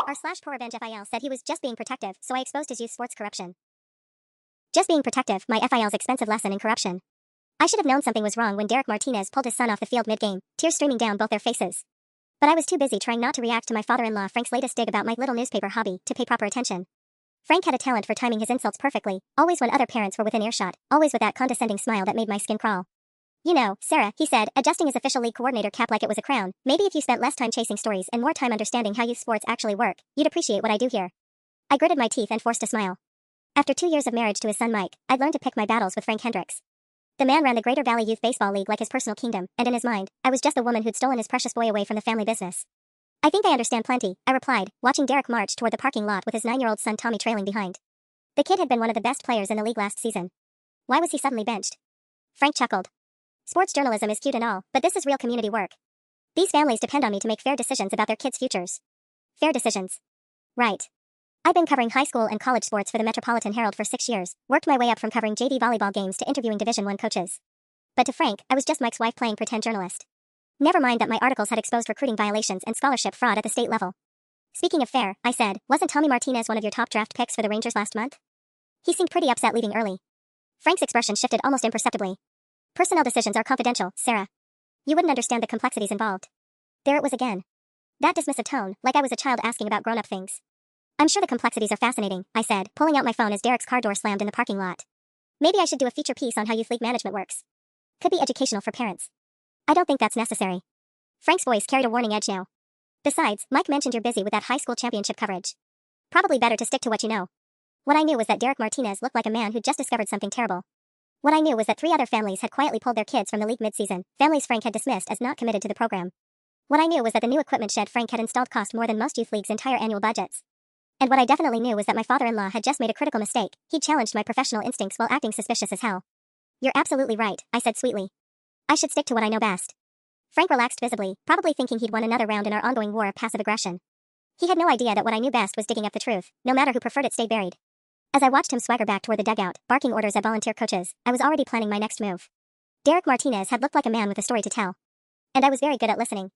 r/ProRevenge FIL said he was just being protective, so I exposed his youth sports corruption. Just being protective, my FIL's expensive lesson in corruption. I should have known something was wrong when Derek Martinez pulled his son off the field mid-game, tears streaming down both their faces. But I was too busy trying not to react to my father-in-law Frank's latest dig about my little newspaper hobby to pay proper attention. Frank had a talent for timing his insults perfectly, always when other parents were within earshot, always with that condescending smile that made my skin crawl. You know, Sarah, he said, adjusting his official league coordinator cap like it was a crown, maybe if you spent less time chasing stories and more time understanding how youth sports actually work, you'd appreciate what I do here. I gritted my teeth and forced a smile. After 2 years of marriage to his son Mike, I'd learned to pick my battles with Frank Hendricks. The man ran the Greater Valley Youth Baseball League like his personal kingdom, and in his mind, I was just the woman who'd stolen his precious boy away from the family business. I think I understand plenty, I replied, watching Derek march toward the parking lot with his 9-year-old son Tommy trailing behind. The kid had been one of the best players in the league last season. Why was he suddenly benched? Frank chuckled. Sports journalism is cute and all, but this is real community work. These families depend on me to make fair decisions about their kids' futures. Fair decisions. Right. I've been covering high school and college sports for the Metropolitan Herald for 6 years, worked my way up from covering JV volleyball games to interviewing Division I coaches. But to Frank, I was just Mike's wife playing pretend journalist. Never mind that my articles had exposed recruiting violations and scholarship fraud at the state level. Speaking of fair, I said, wasn't Tommy Martinez one of your top draft picks for the Rangers last month? He seemed pretty upset leaving early. Frank's expression shifted almost imperceptibly. Personnel decisions are confidential, Sarah. You wouldn't understand the complexities involved. There it was again. That dismissive tone, like I was a child asking about grown-up things. I'm sure the complexities are fascinating, I said, pulling out my phone as Derek's car door slammed in the parking lot. Maybe I should do a feature piece on how youth league management works. Could be educational for parents. I don't think that's necessary. Frank's voice carried a warning edge now. Besides, Mike mentioned you're busy with that high school championship coverage. Probably better to stick to what you know. What I knew was that Derek Martinez looked like a man who'd just discovered something terrible. What I knew was that 3 other families had quietly pulled their kids from the league mid-season, families Frank had dismissed as not committed to the program. What I knew was that the new equipment shed Frank had installed cost more than most youth leagues' entire annual budgets. And what I definitely knew was that my father-in-law had just made a critical mistake. He'd challenged my professional instincts while acting suspicious as hell. You're absolutely right, I said sweetly. I should stick to what I know best. Frank relaxed visibly, probably thinking he'd won another round in our ongoing war of passive aggression. He had no idea that what I knew best was digging up the truth, no matter who preferred it stay buried. As I watched him swagger back toward the dugout, barking orders at volunteer coaches, I was already planning my next move. Derek Martinez had looked like a man with a story to tell. And I was very good at listening.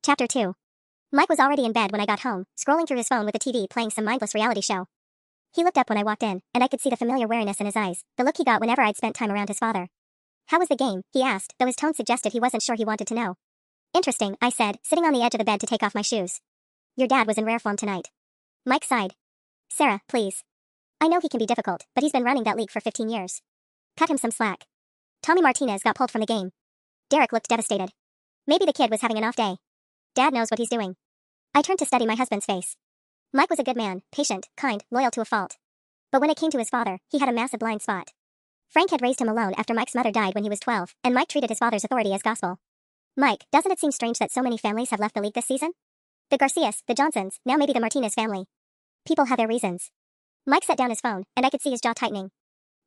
Chapter 2. Mike was already in bed when I got home, scrolling through his phone with the TV playing some mindless reality show. He looked up when I walked in, and I could see the familiar wariness in his eyes, the look he got whenever I'd spent time around his father. How was the game? He asked, though his tone suggested he wasn't sure he wanted to know. Interesting, I said, sitting on the edge of the bed to take off my shoes. Your dad was in rare form tonight. Mike sighed. Sarah, please. I know he can be difficult, but he's been running that league for 15 years. Cut him some slack. Tommy Martinez got pulled from the game. Derek looked devastated. Maybe the kid was having an off day. Dad knows what he's doing. I turned to study my husband's face. Mike was a good man, patient, kind, loyal to a fault. But when it came to his father, he had a massive blind spot. Frank had raised him alone after Mike's mother died when he was 12, and Mike treated his father's authority as gospel. Mike, doesn't it seem strange that so many families have left the league this season? The Garcias, the Johnsons, now maybe the Martinez family. People have their reasons. Mike set down his phone, and I could see his jaw tightening.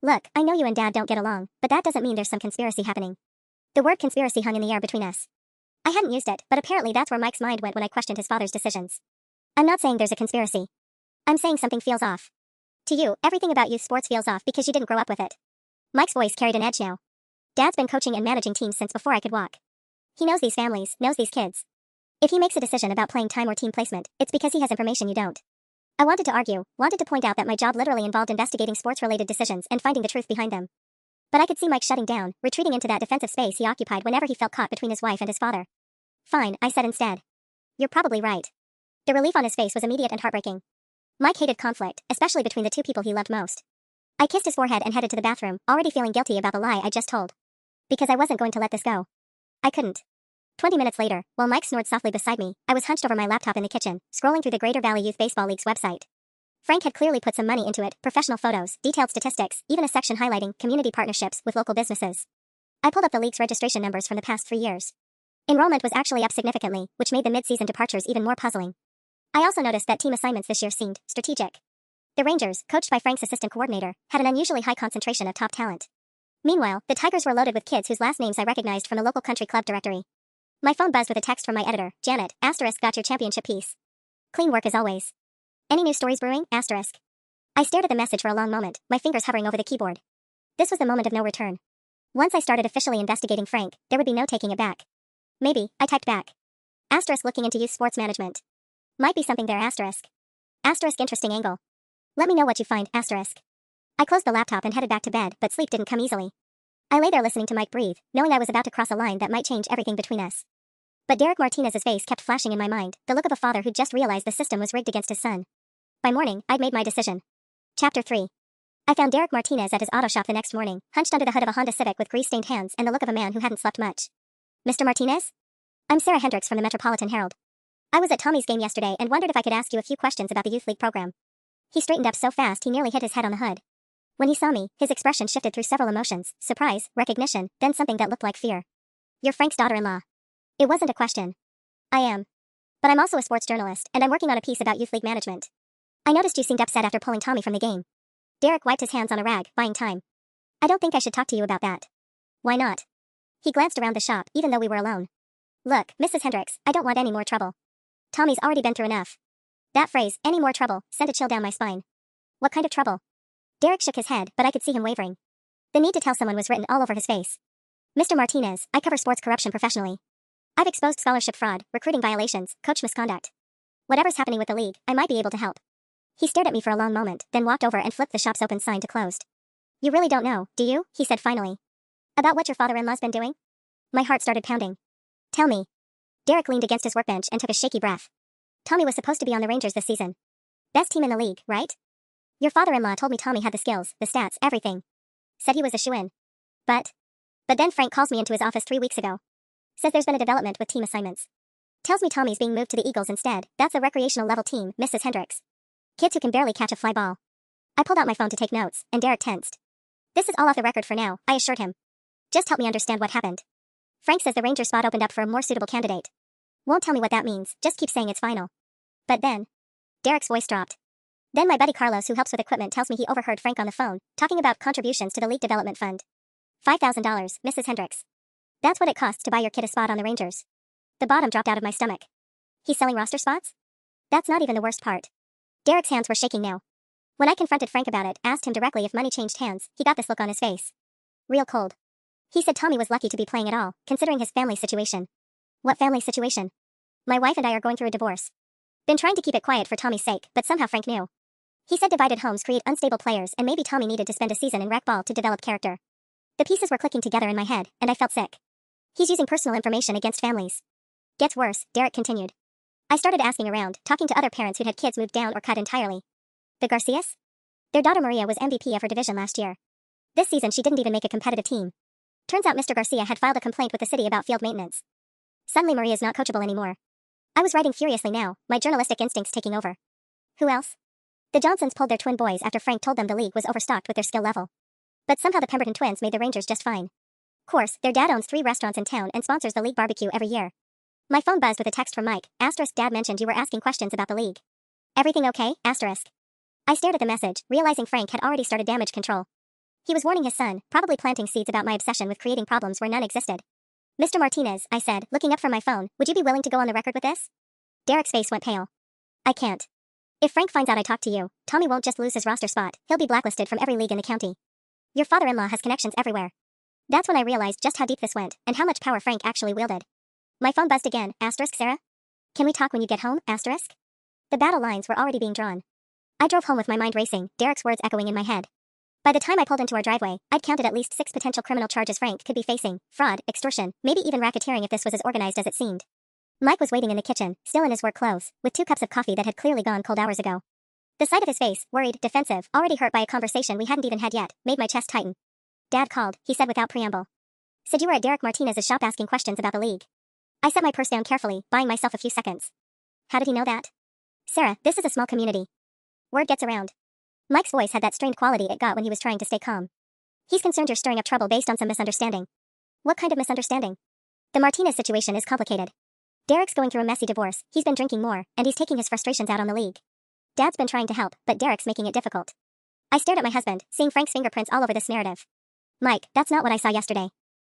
Look, I know you and Dad don't get along, but that doesn't mean there's some conspiracy happening. The word conspiracy hung in the air between us. I hadn't used it, but apparently that's where Mike's mind went when I questioned his father's decisions. I'm not saying there's a conspiracy. I'm saying something feels off. To you, everything about youth sports feels off because you didn't grow up with it. Mike's voice carried an edge now. Dad's been coaching and managing teams since before I could walk. He knows these families, knows these kids. If he makes a decision about playing time or team placement, it's because he has information you don't. I wanted to argue, wanted to point out that my job literally involved investigating sports-related decisions and finding the truth behind them. But I could see Mike shutting down, retreating into that defensive space he occupied whenever he felt caught between his wife and his father. Fine, I said instead. You're probably right. The relief on his face was immediate and heartbreaking. Mike hated conflict, especially between the 2 people he loved most. I kissed his forehead and headed to the bathroom, already feeling guilty about the lie I just told. Because I wasn't going to let this go. I couldn't. 20 minutes later, while Mike snored softly beside me, I was hunched over my laptop in the kitchen, scrolling through the Greater Valley Youth Baseball League's website. Frank had clearly put some money into it, professional photos, detailed statistics, even a section highlighting community partnerships with local businesses. I pulled up the league's registration numbers from the past 3 years. Enrollment was actually up significantly, which made the mid-season departures even more puzzling. I also noticed that team assignments this year seemed strategic. The Rangers, coached by Frank's assistant coordinator, had an unusually high concentration of top talent. Meanwhile, the Tigers were loaded with kids whose last names I recognized from the local country club directory. My phone buzzed with a text from my editor, Janet, *, got your championship piece. Clean work as always. Any new stories brewing, *. I stared at the message for a long moment, my fingers hovering over the keyboard. This was the moment of no return. Once I started officially investigating Frank, there would be no taking it back. Maybe, I typed back. *, looking into youth sports management. Might be something there, *. Asterisk interesting angle. Let me know what you find, asterisk. I closed the laptop and headed back to bed, but sleep didn't come easily. I lay there listening to Mike breathe, knowing I was about to cross a line that might change everything between us. But Derek Martinez's face kept flashing in my mind, the look of a father who'd just realized the system was rigged against his son. By morning, I'd made my decision. Chapter 3. I found Derek Martinez at his auto shop the next morning, hunched under the hood of a Honda Civic with grease-stained hands and the look of a man who hadn't slept much. Mr. Martinez? I'm Sarah Hendricks from the Metropolitan Herald. I was at Tommy's game yesterday and wondered if I could ask you a few questions about the youth league program. He straightened up so fast he nearly hit his head on the hood. When he saw me, his expression shifted through several emotions: surprise, recognition, then something that looked like fear. You're Frank's daughter-in-law. It wasn't a question. I am. But I'm also a sports journalist, and I'm working on a piece about youth league management. I noticed you seemed upset after pulling Tommy from the game. Derek wiped his hands on a rag, buying time. I don't think I should talk to you about that. Why not? He glanced around the shop, even though we were alone. Look, Mrs. Hendricks, I don't want any more trouble. Tommy's already been through enough. That phrase, any more trouble, sent a chill down my spine. What kind of trouble? Derek shook his head, but I could see him wavering. The need to tell someone was written all over his face. Mr. Martinez, I cover sports corruption professionally. I've exposed scholarship fraud, recruiting violations, coach misconduct. Whatever's happening with the league, I might be able to help. He stared at me for a long moment, then walked over and flipped the shop's open sign to closed. You really don't know, do you? He said finally. About what your father-in-law's been doing? My heart started pounding. Tell me. Derek leaned against his workbench and took a shaky breath. Tommy was supposed to be on the Rangers this season. Best team in the league, right? Your father-in-law told me Tommy had the skills, the stats, everything. Said he was a shoo-in. But then Frank calls me into his office 3 weeks ago. Says there's been a development with team assignments. Tells me Tommy's being moved to the Eagles instead. That's a recreational level team, Mrs. Hendricks. Kids who can barely catch a fly ball. I pulled out my phone to take notes, and Derek tensed. This is all off the record for now, I assured him. Just help me understand what happened. Frank says the Ranger spot opened up for a more suitable candidate. Won't tell me what that means, just keep saying it's final. But then, Derek's voice dropped. Then my buddy Carlos, who helps with equipment, tells me he overheard Frank on the phone, talking about contributions to the league development fund. $5,000, Mrs. Hendricks. That's what it costs to buy your kid a spot on the Rangers. The bottom dropped out of my stomach. He's selling roster spots? That's not even the worst part. Derek's hands were shaking now. When I confronted Frank about it, asked him directly if money changed hands, he got this look on his face. Real cold. He said Tommy was lucky to be playing at all, considering his family situation. What family situation? My wife and I are going through a divorce. Been trying to keep it quiet for Tommy's sake, but somehow Frank knew. He said divided homes create unstable players and maybe Tommy needed to spend a season in rec ball to develop character. The pieces were clicking together in my head, and I felt sick. He's using personal information against families. Gets worse, Derek continued. I started asking around, talking to other parents who'd had kids moved down or cut entirely. The Garcias? Their daughter Maria was MVP of her division last year. This season she didn't even make a competitive team. Turns out Mr. Garcia had filed a complaint with the city about field maintenance. Suddenly Maria's not coachable anymore. I was writing furiously now, my journalistic instincts taking over. Who else? The Johnsons pulled their twin boys after Frank told them the league was overstocked with their skill level. But somehow the Pemberton twins made the Rangers just fine. Course, their dad owns 3 restaurants in town and sponsors the league barbecue every year. My phone buzzed with a text from Mike. Asterisk, Dad mentioned you were asking questions about the league. Everything okay? Asterisk. I stared at the message, realizing Frank had already started damage control. He was warning his son, probably planting seeds about my obsession with creating problems where none existed. Mr. Martinez, I said, looking up from my phone, would you be willing to go on the record with this? Derek's face went pale. I can't. If Frank finds out I talked to you, Tommy won't just lose his roster spot, he'll be blacklisted from every league in the county. Your father-in-law has connections everywhere. That's when I realized just how deep this went, and how much power Frank actually wielded. My phone buzzed again. Asterisk, Sarah? Can we talk when you get home? Asterisk. The battle lines were already being drawn. I drove home with my mind racing, Derek's words echoing in my head. By the time I pulled into our driveway, I'd counted at least 6 potential criminal charges Frank could be facing: fraud, extortion, maybe even racketeering if this was as organized as it seemed. Mike was waiting in the kitchen, still in his work clothes, with 2 cups of coffee that had clearly gone cold hours ago. The sight of his face, worried, defensive, already hurt by a conversation we hadn't even had yet, made my chest tighten. Dad called, he said without preamble. Said you were at Derek Martinez's shop asking questions about the league. I set my purse down carefully, buying myself a few seconds. How did he know that? Sarah, this is a small community. Word gets around. Mike's voice had that strained quality it got when he was trying to stay calm. He's concerned you're stirring up trouble based on some misunderstanding. What kind of misunderstanding? The Martinez situation is complicated. Derek's going through a messy divorce, he's been drinking more, and he's taking his frustrations out on the league. Dad's been trying to help, but Derek's making it difficult. I stared at my husband, seeing Frank's fingerprints all over this narrative. Mike, that's not what I saw yesterday.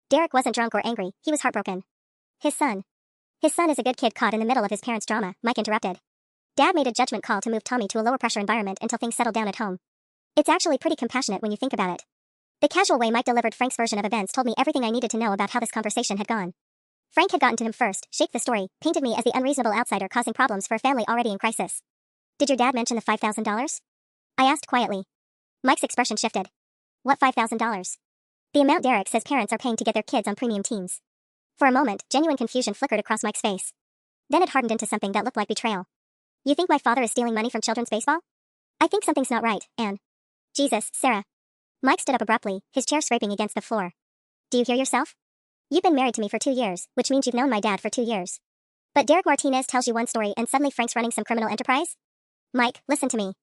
Derek wasn't drunk or angry, he was heartbroken. His son is a good kid caught in the middle of his parents' drama, Mike interrupted. Dad made a judgment call to move Tommy to a lower pressure environment until things settled down at home. It's actually pretty compassionate when you think about it. The casual way Mike delivered Frank's version of events told me everything I needed to know about how this conversation had gone. Frank had gotten to him first, shaped the story, painted me as the unreasonable outsider causing problems for a family already in crisis. Did your dad mention the $5,000? I asked quietly. Mike's expression shifted. What $5,000? The amount Derek says parents are paying to get their kids on premium teams. For a moment, genuine confusion flickered across Mike's face. Then it hardened into something that looked like betrayal. You think my father is stealing money from children's baseball? I think something's not right, Anne. Jesus, Sarah. Mike stood up abruptly, his chair scraping against the floor. Do you hear yourself? You've been married to me for 2 years, which means you've known my dad for 2 years. But Derek Martinez tells you one story and suddenly Frank's running some criminal enterprise? Mike, listen to me.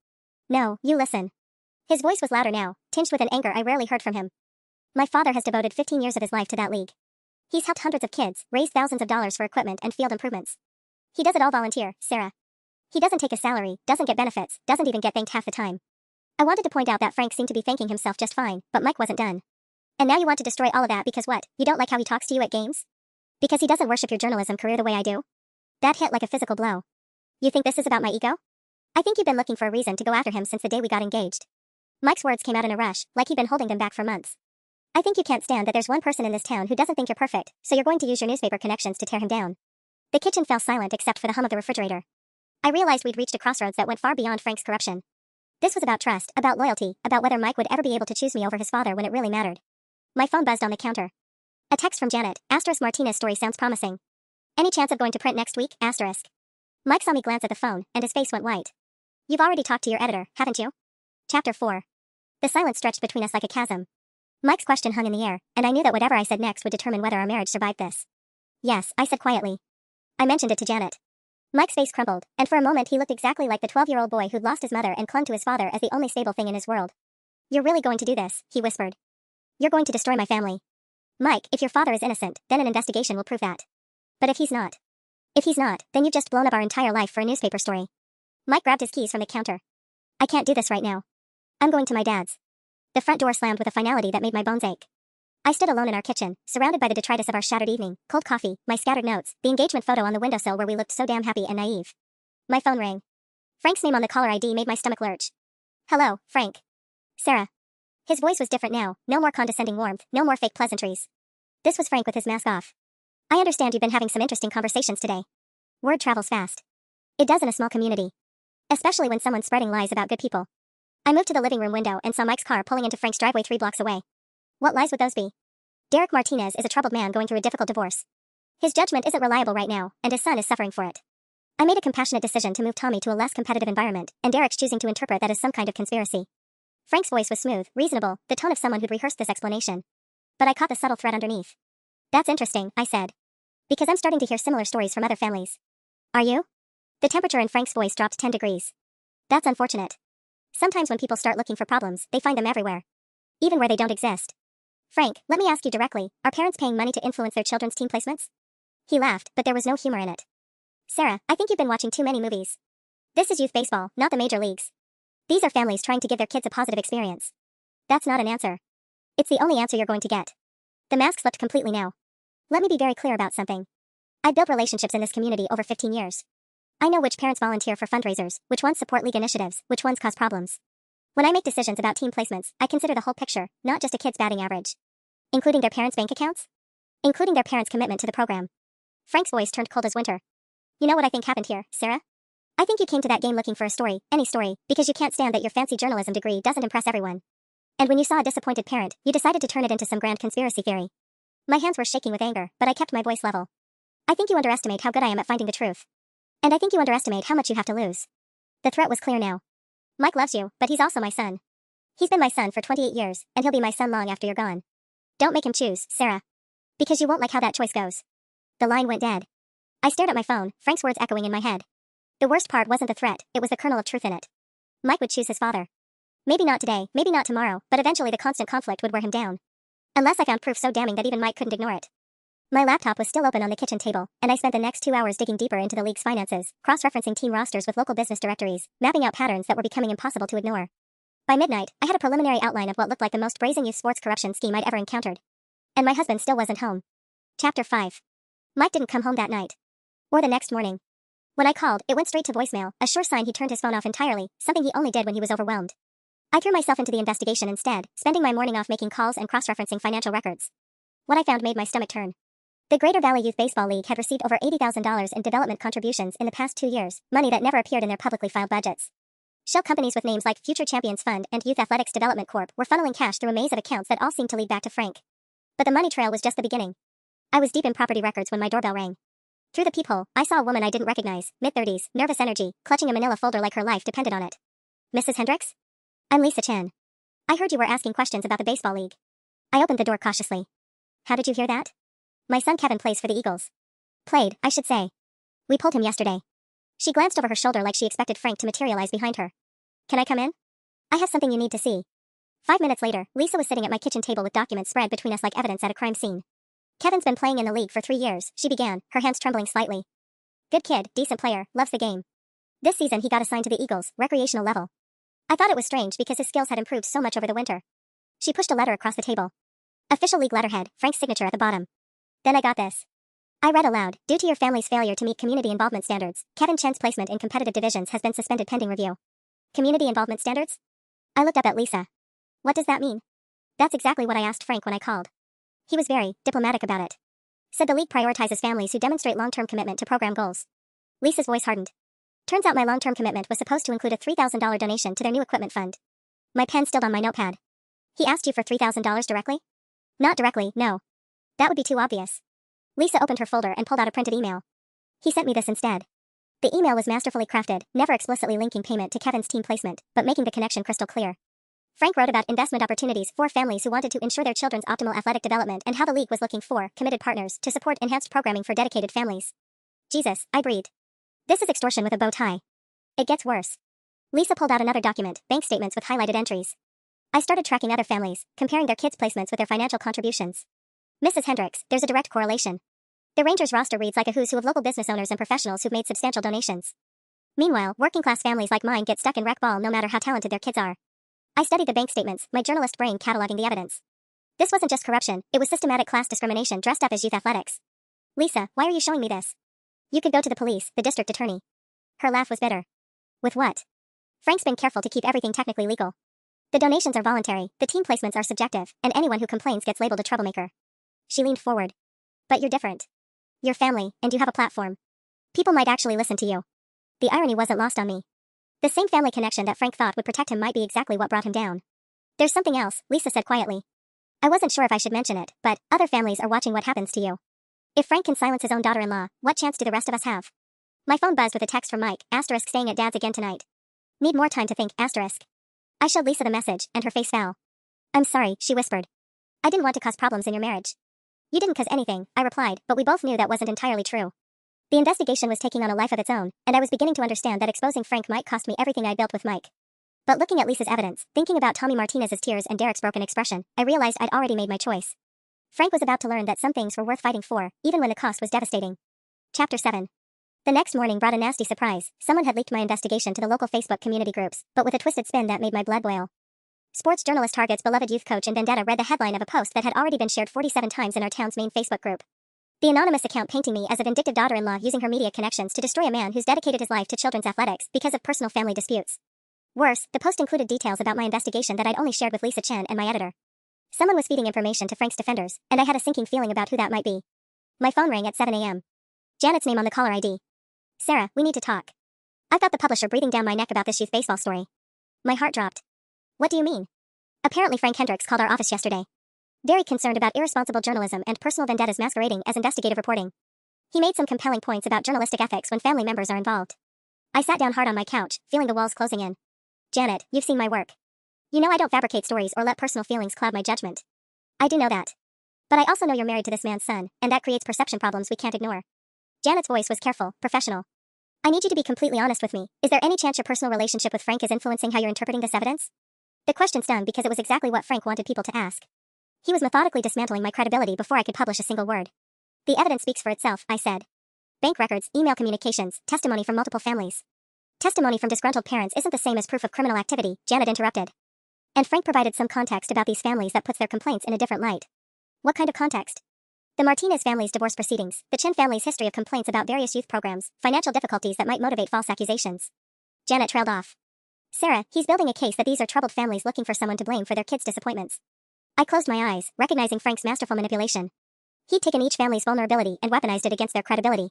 No, you listen. His voice was louder now, tinged with an anger I rarely heard from him. My father has devoted 15 years of his life to that league. He's helped hundreds of kids, raised thousands of dollars for equipment and field improvements. He does it all volunteer, Sarah. He doesn't take a salary, doesn't get benefits, doesn't even get thanked half the time. I wanted to point out that Frank seemed to be thanking himself just fine, but Mike wasn't done. And now you want to destroy all of that because what, you don't like how he talks to you at games? Because he doesn't worship your journalism career the way I do? That hit like a physical blow. You think this is about my ego? I think you've been looking for a reason to go after him since the day we got engaged. Mike's words came out in a rush, like he'd been holding them back for months. I think you can't stand that there's one person in this town who doesn't think you're perfect, so you're going to use your newspaper connections to tear him down. The kitchen fell silent except for the hum of the refrigerator. I realized we'd reached a crossroads that went far beyond Frank's corruption. This was about trust, about loyalty, about whether Mike would ever be able to choose me over his father when it really mattered. My phone buzzed on the counter. A text from Janet, ** Martinez story sounds promising. Any chance of going to print next week, **. Mike saw me glance at the phone, and his face went white. You've already talked to your editor, haven't you? Chapter 4. The silence stretched between us like a chasm. Mike's question hung in the air, and I knew that whatever I said next would determine whether our marriage survived this. Yes, I said quietly. I mentioned it to Janet. Mike's face crumbled, and for a moment he looked exactly like the 12-year-old boy who'd lost his mother and clung to his father as the only stable thing in his world. You're really going to do this, he whispered. You're going to destroy my family. Mike, if your father is innocent, then an investigation will prove that. But if he's not, then you've just blown up our entire life for a newspaper story. Mike grabbed his keys from the counter. I can't do this right now. I'm going to my dad's. The front door slammed with a finality that made my bones ache. I stood alone in our kitchen, surrounded by the detritus of our shattered evening, cold coffee, my scattered notes, the engagement photo on the windowsill where we looked so damn happy and naive. My phone rang. Frank's name on the caller ID made my stomach lurch. Hello, Frank. Sarah. His voice was different now, no more condescending warmth, no more fake pleasantries. This was Frank with his mask off. I understand you've been having some interesting conversations today. Word travels fast. It does in a small community. Especially when someone's spreading lies about good people. I moved to the living room window and saw Mike's car pulling into Frank's driveway 3 blocks away. What lies would those be? Derek Martinez is a troubled man going through a difficult divorce. His judgment isn't reliable right now, and his son is suffering for it. I made a compassionate decision to move Tommy to a less competitive environment, and Derek's choosing to interpret that as some kind of conspiracy. Frank's voice was smooth, reasonable, the tone of someone who'd rehearsed this explanation. But I caught the subtle thread underneath. That's interesting, I said. Because I'm starting to hear similar stories from other families. Are you? The temperature in Frank's voice dropped 10 degrees. That's unfortunate. Sometimes when people start looking for problems, they find them everywhere. Even where they don't exist. Frank, let me ask you directly, are parents paying money to influence their children's team placements? He laughed, but there was no humor in it. Sarah, I think you've been watching too many movies. This is youth baseball, not the major leagues. These are families trying to give their kids a positive experience. That's not an answer. It's the only answer you're going to get. The mask slipped completely now. Let me be very clear about something. I've built relationships in this community over 15 years. I know which parents volunteer for fundraisers, which ones support league initiatives, which ones cause problems. When I make decisions about team placements, I consider the whole picture, not just a kid's batting average. Including their parents' bank accounts? Including their parents' commitment to the program. Frank's voice turned cold as winter. You know what I think happened here, Sarah? I think you came to that game looking for a story, any story, because you can't stand that your fancy journalism degree doesn't impress everyone. And when you saw a disappointed parent, you decided to turn it into some grand conspiracy theory. My hands were shaking with anger, but I kept my voice level. I think you underestimate how good I am at finding the truth. And I think you underestimate how much you have to lose. The threat was clear now. Mike loves you, but he's also my son. He's been my son for 28 years, and he'll be my son long after you're gone. Don't make him choose, Sarah. Because you won't like how that choice goes. The line went dead. I stared at my phone, Frank's words echoing in my head. The worst part wasn't the threat, it was the kernel of truth in it. Mike would choose his father. Maybe not today, maybe not tomorrow, but eventually the constant conflict would wear him down. Unless I found proof so damning that even Mike couldn't ignore it. My laptop was still open on the kitchen table, and I spent the next 2 hours digging deeper into the league's finances, cross-referencing team rosters with local business directories, mapping out patterns that were becoming impossible to ignore. By midnight, I had a preliminary outline of what looked like the most brazen youth sports corruption scheme I'd ever encountered. And my husband still wasn't home. Chapter 5. Mike didn't come home that night. Or the next morning. When I called, it went straight to voicemail, a sure sign he turned his phone off entirely, something he only did when he was overwhelmed. I threw myself into the investigation instead, spending my morning off making calls and cross-referencing financial records. What I found made my stomach turn. The Greater Valley Youth Baseball League had received over $80,000 in development contributions in the past 2 years, money that never appeared in their publicly filed budgets. Shell companies with names like Future Champions Fund and Youth Athletics Development Corp. Were funneling cash through a maze of accounts that all seemed to lead back to Frank. But the money trail was just the beginning. I was deep in property records when my doorbell rang. Through the peephole, I saw a woman I didn't recognize, mid-30s, nervous energy, clutching a manila folder like her life depended on it. Mrs. Hendricks? I'm Lisa Chan. I heard you were asking questions about the baseball league. I opened the door cautiously. How did you hear that? My son Kevin plays for the Eagles. Played, I should say. We pulled him yesterday. She glanced over her shoulder like she expected Frank to materialize behind her. Can I come in? I have something you need to see. 5 minutes later, Lisa was sitting at my kitchen table with documents spread between us like evidence at a crime scene. Kevin's been playing in the league for 3 years, she began, her hands trembling slightly. Good kid, decent player, loves the game. This season he got assigned to the Eagles, recreational level. I thought it was strange because his skills had improved so much over the winter. She pushed a letter across the table. Official league letterhead, Frank's signature at the bottom. Then I got this. I read aloud, due to your family's failure to meet community involvement standards, Kevin Chen's placement in competitive divisions has been suspended pending review. Community involvement standards? I looked up at Lisa. What does that mean? That's exactly what I asked Frank when I called. He was very diplomatic about it. Said the league prioritizes families who demonstrate long-term commitment to program goals. Lisa's voice hardened. Turns out my long-term commitment was supposed to include a $3,000 donation to their new equipment fund. My pen stilled on my notepad. He asked you for $3,000 directly? Not directly, no. That would be too obvious. Lisa opened her folder and pulled out a printed email. He sent me this instead. The email was masterfully crafted, never explicitly linking payment to Kevin's team placement, but making the connection crystal clear. Frank wrote about investment opportunities for families who wanted to ensure their children's optimal athletic development and how the league was looking for committed partners to support enhanced programming for dedicated families. Jesus, I breathed. This is extortion with a bow tie. It gets worse. Lisa pulled out another document, bank statements with highlighted entries. I started tracking other families, comparing their kids' placements with their financial contributions. Mrs. Hendricks, there's a direct correlation. The Rangers roster reads like a who's who of local business owners and professionals who've made substantial donations. Meanwhile, working-class families like mine get stuck in rec ball no matter how talented their kids are. I studied the bank statements, my journalist brain cataloging the evidence. This wasn't just corruption, it was systematic class discrimination dressed up as youth athletics. Lisa, why are you showing me this? You could go to the police, the district attorney. Her laugh was bitter. With what? Frank's been careful to keep everything technically legal. The donations are voluntary, the team placements are subjective, and anyone who complains gets labeled a troublemaker. She leaned forward. But you're different. You're family, and you have a platform. People might actually listen to you. The irony wasn't lost on me. The same family connection that Frank thought would protect him might be exactly what brought him down. There's something else, Lisa said quietly. I wasn't sure if I should mention it, but other families are watching what happens to you. If Frank can silence his own daughter-in-law, what chance do the rest of us have? My phone buzzed with a text from Mike, asterisk staying at Dad's again tonight. Need more time to think, asterisk. I showed Lisa the message, and her face fell. I'm sorry, she whispered. I didn't want to cause problems in your marriage. You didn't cause anything, I replied, but we both knew that wasn't entirely true. The investigation was taking on a life of its own, and I was beginning to understand that exposing Frank might cost me everything I built with Mike. But looking at Lisa's evidence, thinking about Tommy Martinez's tears and Derek's broken expression, I realized I'd already made my choice. Frank was about to learn that some things were worth fighting for, even when the cost was devastating. Chapter 7. The next morning brought a nasty surprise. Someone had leaked my investigation to the local Facebook community groups, but with a twisted spin that made my blood boil. Sports journalist targets beloved youth coach in vendetta read the headline of a post that had already been shared 47 times in our town's main Facebook group. The anonymous account painting me as a vindictive daughter-in-law using her media connections to destroy a man who's dedicated his life to children's athletics because of personal family disputes. Worse, the post included details about my investigation that I'd only shared with Lisa Chen and my editor. Someone was feeding information to Frank's defenders, and I had a sinking feeling about who that might be. My phone rang at 7 a.m. Janet's name on the caller ID. Sarah, we need to talk. I've got the publisher breathing down my neck about this youth baseball story. My heart dropped. What do you mean? Apparently Frank Hendricks called our office yesterday. Very concerned about irresponsible journalism and personal vendettas masquerading as investigative reporting. He made some compelling points about journalistic ethics when family members are involved. I sat down hard on my couch, feeling the walls closing in. Janet, you've seen my work. You know I don't fabricate stories or let personal feelings cloud my judgment. I do know that. But I also know you're married to this man's son, and that creates perception problems we can't ignore. Janet's voice was careful, professional. I need you to be completely honest with me. Is there any chance your personal relationship with Frank is influencing how you're interpreting this evidence? The question stung because it was exactly what Frank wanted people to ask. He was methodically dismantling my credibility before I could publish a single word. The evidence speaks for itself, I said. Bank records, email communications, testimony from multiple families. Testimony from disgruntled parents isn't the same as proof of criminal activity, Janet interrupted. And Frank provided some context about these families that puts their complaints in a different light. What kind of context? The Martinez family's divorce proceedings, the Chin family's history of complaints about various youth programs, financial difficulties that might motivate false accusations. Janet trailed off. Sarah, he's building a case that these are troubled families looking for someone to blame for their kids' disappointments. I closed my eyes, recognizing Frank's masterful manipulation. He'd taken each family's vulnerability and weaponized it against their credibility.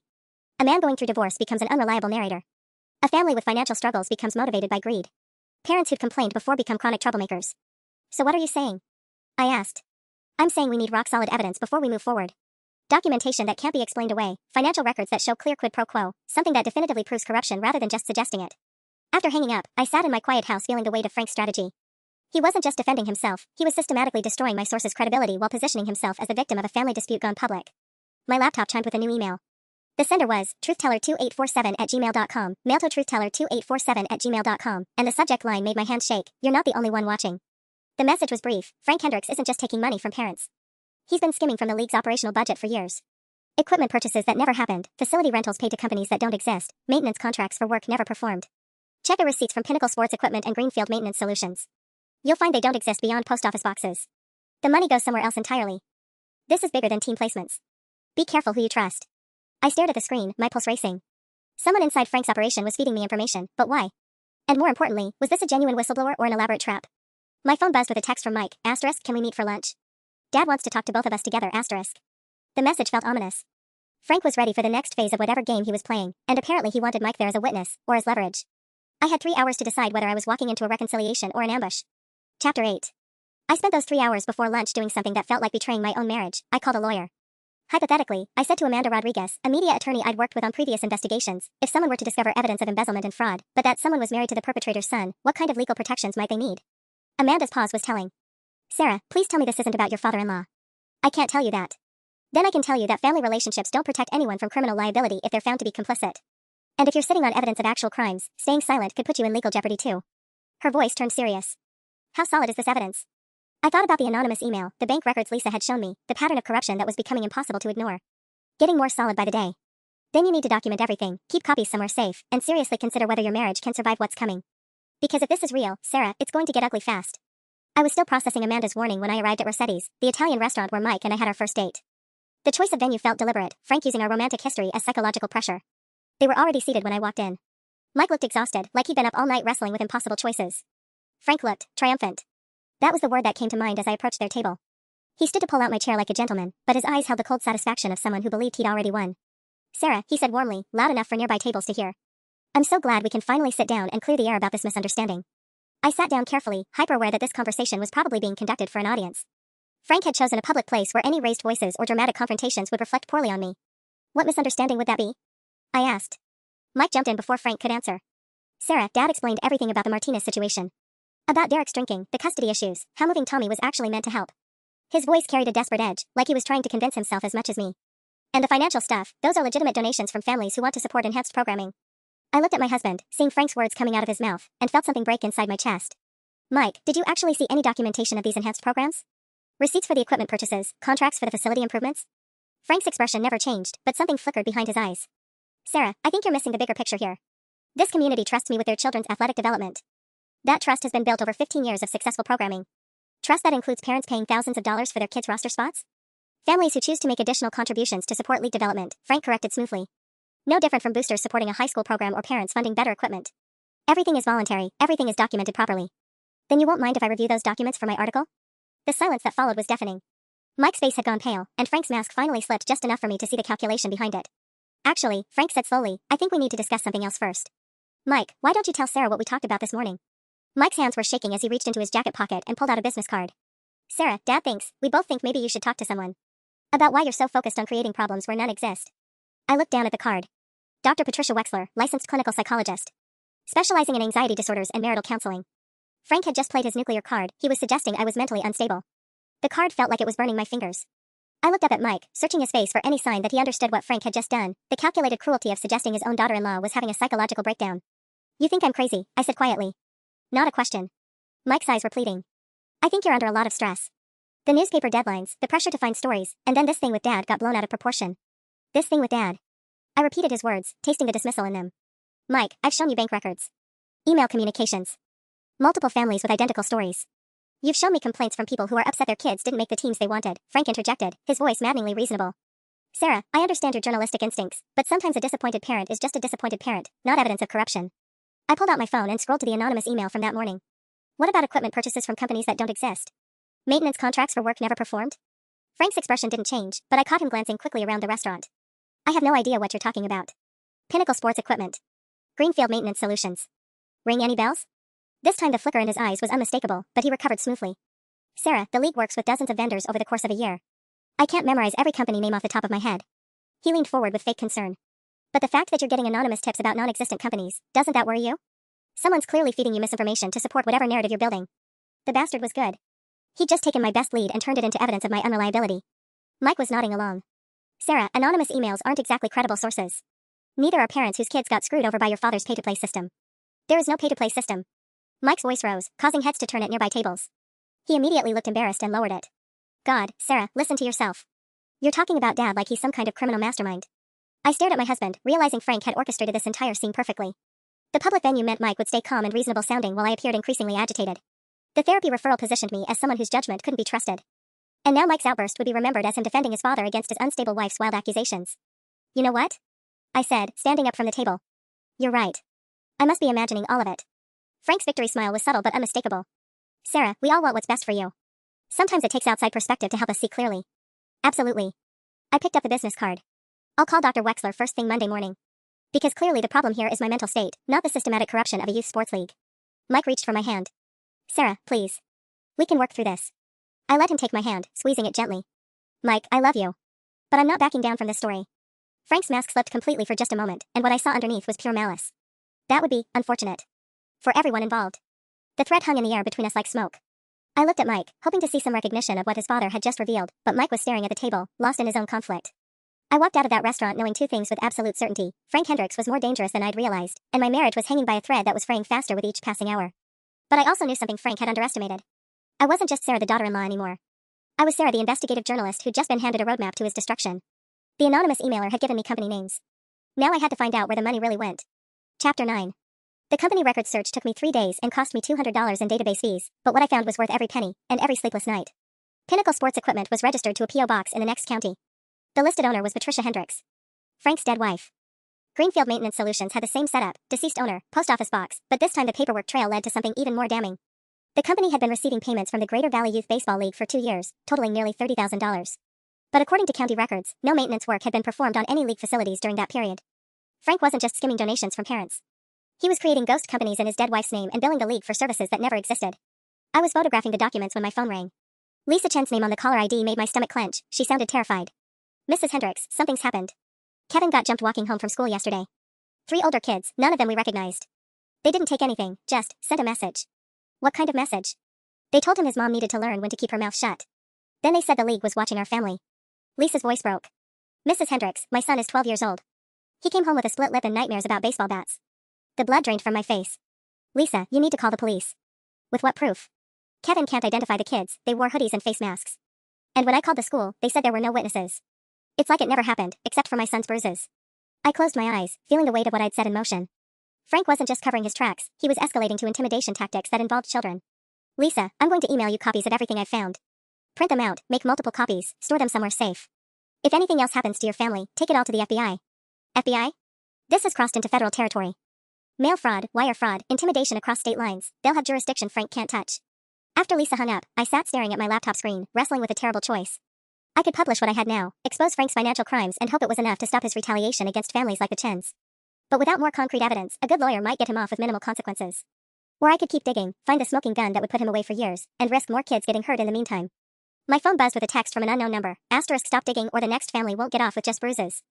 A man going through divorce becomes an unreliable narrator. A family with financial struggles becomes motivated by greed. Parents who'd complained before become chronic troublemakers. So what are you saying? I asked. I'm saying we need rock-solid evidence before we move forward. Documentation that can't be explained away, financial records that show clear quid pro quo, something that definitively proves corruption rather than just suggesting it. After hanging up, I sat in my quiet house feeling the weight of Frank's strategy. He wasn't just defending himself, he was systematically destroying my source's credibility while positioning himself as the victim of a family dispute gone public. My laptop chimed with a new email. The sender was truthteller2847@gmail.com, mail to truthteller2847@gmail.com, and the subject line made my hands shake. You're not the only one watching. The message was brief. Frank Hendricks isn't just taking money from parents. He's been skimming from the league's operational budget for years. Equipment purchases that never happened, facility rentals paid to companies that don't exist, maintenance contracts for work never performed. Check the receipts from Pinnacle Sports Equipment and Greenfield Maintenance Solutions. You'll find they don't exist beyond post office boxes. The money goes somewhere else entirely. This is bigger than team placements. Be careful who you trust. I stared at the screen, my pulse racing. Someone inside Frank's operation was feeding me information, but why? And more importantly, was this a genuine whistleblower or an elaborate trap? My phone buzzed with a text from Mike, *, can we meet for lunch? Dad wants to talk to both of us together, *. The message felt ominous. Frank was ready for the next phase of whatever game he was playing, and apparently he wanted Mike there as a witness, or as leverage. I had 3 hours to decide whether I was walking into a reconciliation or an ambush. Chapter 8. I spent those 3 hours before lunch doing something that felt like betraying my own marriage. I called a lawyer. Hypothetically, I said to Amanda Rodriguez, a media attorney I'd worked with on previous investigations, if someone were to discover evidence of embezzlement and fraud, but that someone was married to the perpetrator's son, what kind of legal protections might they need? Amanda's pause was telling. Sarah, please tell me this isn't about your father-in-law. I can't tell you that. Then I can tell you that family relationships don't protect anyone from criminal liability if they're found to be complicit. And if you're sitting on evidence of actual crimes, staying silent could put you in legal jeopardy too. Her voice turned serious. How solid is this evidence? I thought about the anonymous email, the bank records Lisa had shown me, the pattern of corruption that was becoming impossible to ignore. Getting more solid by the day. Then you need to document everything, keep copies somewhere safe, and seriously consider whether your marriage can survive what's coming. Because if this is real, Sarah, it's going to get ugly fast. I was still processing Amanda's warning when I arrived at Rossetti's, the Italian restaurant where Mike and I had our first date. The choice of venue felt deliberate, Frank using our romantic history as psychological pressure. They were already seated when I walked in. Mike looked exhausted, like he'd been up all night wrestling with impossible choices. Frank looked triumphant. That was the word that came to mind as I approached their table. He stood to pull out my chair like a gentleman, but his eyes held the cold satisfaction of someone who believed he'd already won. Sarah, he said warmly, loud enough for nearby tables to hear. I'm so glad we can finally sit down and clear the air about this misunderstanding. I sat down carefully, hyper-aware that this conversation was probably being conducted for an audience. Frank had chosen a public place where any raised voices or dramatic confrontations would reflect poorly on me. What misunderstanding would that be? I asked. Mike jumped in before Frank could answer. Sarah, Dad explained everything about the Martinez situation. About Derek's drinking, the custody issues, how moving Tommy was actually meant to help. His voice carried a desperate edge, like he was trying to convince himself as much as me. And the financial stuff, those are legitimate donations from families who want to support enhanced programming. I looked at my husband, seeing Frank's words coming out of his mouth, and felt something break inside my chest. Mike, did you actually see any documentation of these enhanced programs? Receipts for the equipment purchases, contracts for the facility improvements? Frank's expression never changed, but something flickered behind his eyes. Sarah, I think you're missing the bigger picture here. This community trusts me with their children's athletic development. That trust has been built over 15 years of successful programming. Trust that includes parents paying thousands of dollars for their kids' roster spots? Families who choose to make additional contributions to support league development, Frank corrected smoothly. No different from boosters supporting a high school program or parents funding better equipment. Everything is voluntary, everything is documented properly. Then you won't mind if I review those documents for my article? The silence that followed was deafening. Mike's face had gone pale, and Frank's mask finally slipped just enough for me to see the calculation behind it. Actually, Frank said slowly, I think we need to discuss something else first. Mike, why don't you tell Sarah what we talked about this morning? Mike's hands were shaking as he reached into his jacket pocket and pulled out a business card. Sarah, Dad thinks, we both think maybe you should talk to someone. About why you're so focused on creating problems where none exist. I looked down at the card. Dr. Patricia Wexler, licensed clinical psychologist. Specializing in anxiety disorders and marital counseling. Frank had just played his nuclear card, he was suggesting I was mentally unstable. The card felt like it was burning my fingers. I looked up at Mike, searching his face for any sign that he understood what Frank had just done, the calculated cruelty of suggesting his own daughter-in-law was having a psychological breakdown. You think I'm crazy, I said quietly. Not a question. Mike's eyes were pleading. I think you're under a lot of stress. The newspaper deadlines, the pressure to find stories, and then this thing with Dad got blown out of proportion. This thing with Dad. I repeated his words, tasting the dismissal in them. Mike, I've shown you bank records. Email communications. Multiple families with identical stories. You've shown me complaints from people who are upset their kids didn't make the teams they wanted, Frank interjected, his voice maddeningly reasonable. Sarah, I understand your journalistic instincts, but sometimes a disappointed parent is just a disappointed parent, not evidence of corruption. I pulled out my phone and scrolled to the anonymous email from that morning. What about equipment purchases from companies that don't exist? Maintenance contracts for work never performed? Frank's expression didn't change, but I caught him glancing quickly around the restaurant. I have no idea what you're talking about. Pinnacle Sports Equipment. Greenfield Maintenance Solutions. Ring any bells? This time the flicker in his eyes was unmistakable, but he recovered smoothly. Sarah, the league works with dozens of vendors over the course of a year. I can't memorize every company name off the top of my head. He leaned forward with fake concern. But the fact that you're getting anonymous tips about non-existent companies, doesn't that worry you? Someone's clearly feeding you misinformation to support whatever narrative you're building. The bastard was good. He'd just taken my best lead and turned it into evidence of my unreliability. Mike was nodding along. Sarah, anonymous emails aren't exactly credible sources. Neither are parents whose kids got screwed over by your father's pay-to-play system. There is no pay-to-play system. Mike's voice rose, causing heads to turn at nearby tables. He immediately looked embarrassed and lowered it. God, Sarah, listen to yourself. You're talking about Dad like he's some kind of criminal mastermind. I stared at my husband, realizing Frank had orchestrated this entire scene perfectly. The public venue meant Mike would stay calm and reasonable sounding while I appeared increasingly agitated. The therapy referral positioned me as someone whose judgment couldn't be trusted. And now Mike's outburst would be remembered as him defending his father against his unstable wife's wild accusations. You know what? I said, standing up from the table. You're right. I must be imagining all of it. Frank's victory smile was subtle but unmistakable. Sarah, we all want what's best for you. Sometimes it takes outside perspective to help us see clearly. Absolutely. I picked up the business card. I'll call Dr. Wexler first thing Monday morning. Because clearly the problem here is my mental state, not the systematic corruption of a youth sports league. Mike reached for my hand. Sarah, please. We can work through this. I let him take my hand, squeezing it gently. Mike, I love you. But I'm not backing down from this story. Frank's mask slipped completely for just a moment, and what I saw underneath was pure malice. That would be unfortunate. For everyone involved. The threat hung in the air between us like smoke. I looked at Mike, hoping to see some recognition of what his father had just revealed, but Mike was staring at the table, lost in his own conflict. I walked out of that restaurant knowing two things with absolute certainty. Frank Hendricks was more dangerous than I'd realized, and my marriage was hanging by a thread that was fraying faster with each passing hour. But I also knew something Frank had underestimated. I wasn't just Sarah the daughter-in-law anymore. I was Sarah the investigative journalist who'd just been handed a roadmap to his destruction. The anonymous emailer had given me company names. Now I had to find out where the money really went. Chapter 9. The company records search took me 3 days and cost me $200 in database fees, but what I found was worth every penny, and every sleepless night. Pinnacle Sports Equipment was registered to a P.O. box in the next county. The listed owner was Patricia Hendricks, Frank's dead wife. Greenfield Maintenance Solutions had the same setup, deceased owner, post office box, but this time the paperwork trail led to something even more damning. The company had been receiving payments from the Greater Valley Youth Baseball League for 2 years, totaling nearly $30,000. But according to county records, no maintenance work had been performed on any league facilities during that period. Frank wasn't just skimming donations from parents. He was creating ghost companies in his dead wife's name and billing the league for services that never existed. I was photographing the documents when my phone rang. Lisa Chen's name on the caller ID made my stomach clench. She sounded terrified. Mrs. Hendricks, something's happened. Kevin got jumped walking home from school yesterday. 3 older kids, none of them we recognized. They didn't take anything, just sent a message. What kind of message? They told him his mom needed to learn when to keep her mouth shut. Then they said the league was watching our family. Lisa's voice broke. Mrs. Hendricks, my son is 12 years old. He came home with a split lip and nightmares about baseball bats. The blood drained from my face. Lisa, you need to call the police. With what proof? Kevin can't identify the kids, they wore hoodies and face masks. And when I called the school, they said there were no witnesses. It's like it never happened, except for my son's bruises. I closed my eyes, feeling the weight of what I'd set in motion. Frank wasn't just covering his tracks, he was escalating to intimidation tactics that involved children. Lisa, I'm going to email you copies of everything I've found. Print them out, make multiple copies, store them somewhere safe. If anything else happens to your family, take it all to the FBI. FBI? This has crossed into federal territory. Mail fraud, wire fraud, intimidation across state lines, they'll have jurisdiction Frank can't touch. After Lisa hung up, I sat staring at my laptop screen, wrestling with a terrible choice. I could publish what I had now, expose Frank's financial crimes and hope it was enough to stop his retaliation against families like the Chens. But without more concrete evidence, a good lawyer might get him off with minimal consequences. Or I could keep digging, find the smoking gun that would put him away for years, and risk more kids getting hurt in the meantime. My phone buzzed with a text from an unknown number, *, stop digging or the next family won't get off with just bruises.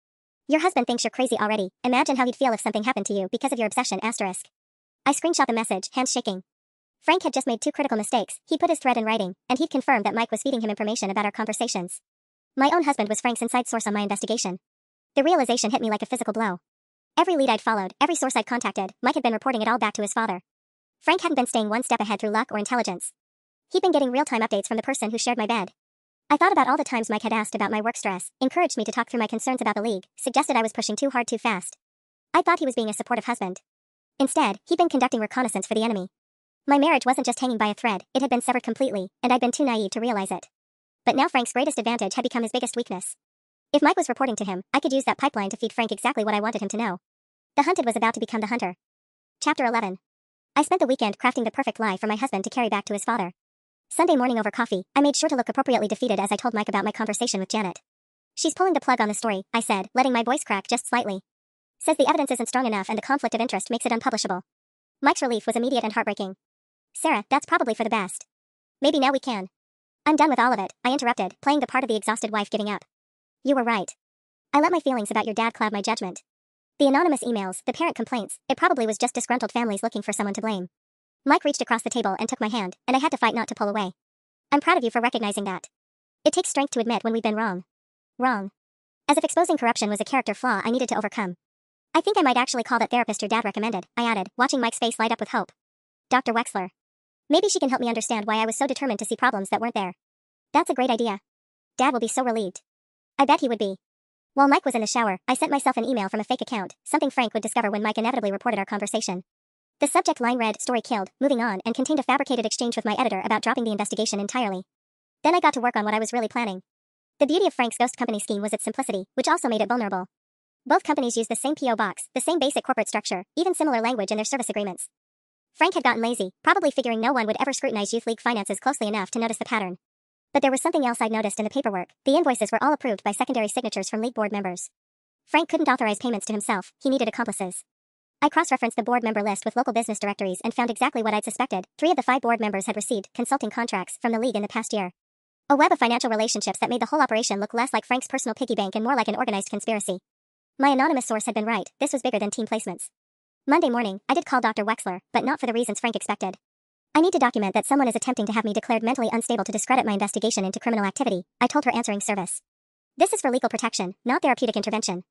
Your husband thinks you're crazy already, imagine how he'd feel if something happened to you because of your obsession, *. I screenshot the message, hands shaking. Frank had just made 2 critical mistakes, he'd put his threat in writing, and he'd confirmed that Mike was feeding him information about our conversations. My own husband was Frank's inside source on my investigation. The realization hit me like a physical blow. Every lead I'd followed, every source I'd contacted, Mike had been reporting it all back to his father. Frank hadn't been staying one step ahead through luck or intelligence. He'd been getting real-time updates from the person who shared my bed. I thought about all the times Mike had asked about my work stress, encouraged me to talk through my concerns about the league, suggested I was pushing too hard too fast. I thought he was being a supportive husband. Instead, he'd been conducting reconnaissance for the enemy. My marriage wasn't just hanging by a thread, it had been severed completely, and I'd been too naive to realize it. But now Frank's greatest advantage had become his biggest weakness. If Mike was reporting to him, I could use that pipeline to feed Frank exactly what I wanted him to know. The hunted was about to become the hunter. Chapter 11. I spent the weekend crafting the perfect lie for my husband to carry back to his father. Sunday morning over coffee, I made sure to look appropriately defeated as I told Mike about my conversation with Janet. She's pulling the plug on the story, I said, letting my voice crack just slightly. Says the evidence isn't strong enough and the conflict of interest makes it unpublishable. Mike's relief was immediate and heartbreaking. Sarah, that's probably for the best. Maybe now we can. I'm done with all of it, I interrupted, playing the part of the exhausted wife giving up. You were right. I let my feelings about your dad cloud my judgment. The anonymous emails, the parent complaints, it probably was just disgruntled families looking for someone to blame. Mike reached across the table and took my hand, and I had to fight not to pull away. I'm proud of you for recognizing that. It takes strength to admit when we've been wrong. Wrong. As if exposing corruption was a character flaw I needed to overcome. I think I might actually call that therapist your dad recommended, I added, watching Mike's face light up with hope. Dr. Wexler. Maybe she can help me understand why I was so determined to see problems that weren't there. That's a great idea. Dad will be so relieved. I bet he would be. While Mike was in the shower, I sent myself an email from a fake account, something Frank would discover when Mike inevitably reported our conversation. The subject line read, story killed, moving on, and contained a fabricated exchange with my editor about dropping the investigation entirely. Then I got to work on what I was really planning. The beauty of Frank's ghost company scheme was its simplicity, which also made it vulnerable. Both companies used the same P.O. box, the same basic corporate structure, even similar language in their service agreements. Frank had gotten lazy, probably figuring no one would ever scrutinize youth league finances closely enough to notice the pattern. But there was something else I'd noticed in the paperwork. The invoices were all approved by secondary signatures from league board members. Frank couldn't authorize payments to himself, he needed accomplices. I cross-referenced the board member list with local business directories and found exactly what I'd suspected. 3 of the 5 board members had received consulting contracts from the league in the past year. A web of financial relationships that made the whole operation look less like Frank's personal piggy bank and more like an organized conspiracy. My anonymous source had been right, this was bigger than team placements. Monday morning, I did call Dr. Wexler, but not for the reasons Frank expected. I need to document that someone is attempting to have me declared mentally unstable to discredit my investigation into criminal activity, I told her answering service. This is for legal protection, not therapeutic intervention.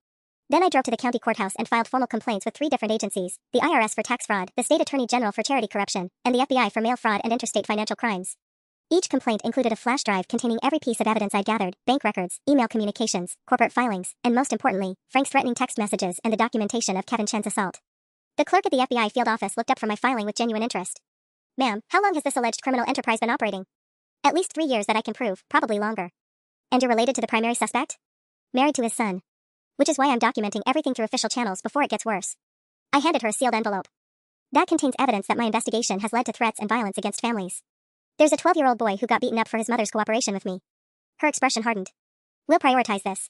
Then I drove to the county courthouse and filed formal complaints with 3 different agencies, the IRS for tax fraud, the state attorney general for charity corruption, and the FBI for mail fraud and interstate financial crimes. Each complaint included a flash drive containing every piece of evidence I'd gathered, bank records, email communications, corporate filings, and most importantly, Frank's threatening text messages and the documentation of Kevin Chen's assault. The clerk at the FBI field office looked up from my filing with genuine interest. Ma'am, how long has this alleged criminal enterprise been operating? At least 3 years that I can prove, probably longer. And you're related to the primary suspect? Married to his son. Which is why I'm documenting everything through official channels before it gets worse. I handed her a sealed envelope. That contains evidence that my investigation has led to threats and violence against families. There's a 12-year-old boy who got beaten up for his mother's cooperation with me. Her expression hardened. We'll prioritize this.